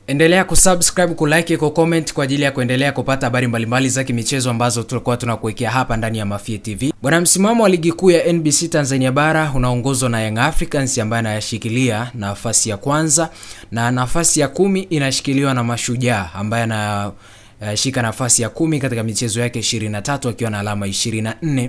Endelea kusubscribe, kulike, kucomment kwa ajili ya kuendelea kupata habari mbalimbali za kimichezo ambazo tulikuwa tunakuwekea hapa ndani ya Mafie TV. Bwana, msimamo wa ligi kuu ya NBC Tanzania Bara unaongozwa na Young Africans ambaye anayashikilia nafasi ya kwanza, na nafasi ya 10 inashikiliwa na Mashujaa ambaye anashika nafasi ya 10 katika michezo yake 23 akiwa na alama 24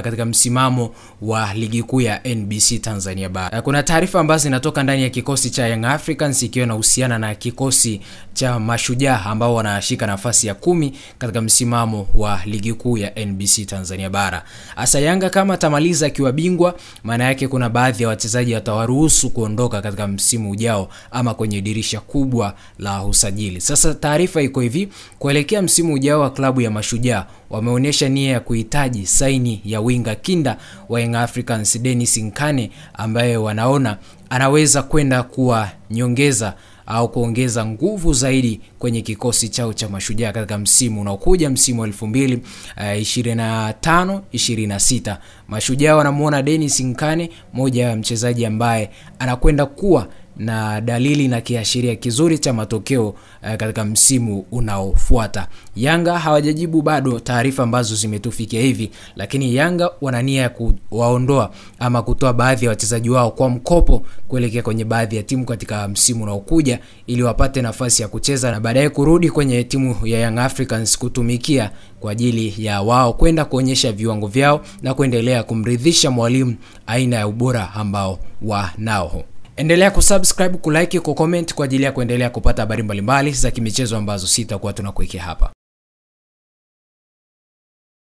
katika msimamo wa ligi kuu ya NBC Tanzania Bara. Kuna taarifa ambazo zinatoka ndani ya kikosi cha Young Africans ikiwa inahusiana na kikosi cha Mashujaa ambao wanashika nafasi ya 10 katika msimamo wa ligi kuu ya NBC Tanzania Bara. Asa Yanga kama tamaliza akiwa bingwa, maana yake kuna baadhi ya wachezaji watawaruhusu kuondoka katika msimu ujao ama kwenye dirisha kubwa la usajili. Sasa taarifa iko hivi, kuelekea msimu ujao wa klabu ya Mashujaa wameonyesha nia ya kuhitaji saini ya winga kinda wa Young Africans Dennis Nkane, ambaye wanaona anaweza kwenda kuwa nyongeza au kuongeza nguvu zaidi kwenye kikosi chao cha Mashujaa katika msimu unaokuja, msimu 2025-26. Mashujaa wanamuona Dennis Nkane moja ya mchezaji ambaye anakwenda kuwa na dalili na kiashiria kizuri cha matokeo katika msimu unaofuata. Yanga hawajajibu bado taarifa ambazo zimetufikia hivi, lakini Yanga wana nia ya kuwaondoa ama kutoa baadhi ya wachezaji wao kwa mkopo kuelekea kwenye baadhi ya timu katika msimu unaokuja ili wapate nafasi ya kucheza na baadaye kurudi kwenye timu ya Young Africans kutumikia kwa ajili ya wao kwenda kuonyesha viwango vyao na kuendelea kumridhisha mwalimu aina ya ubora ambao wanao. Endelea kusubscribe, kulike, kucomment kwa ajili ya kuendelea kupata habari mbalimbali za kimichezo ambazo sitakuwa tunakuwekea hapa.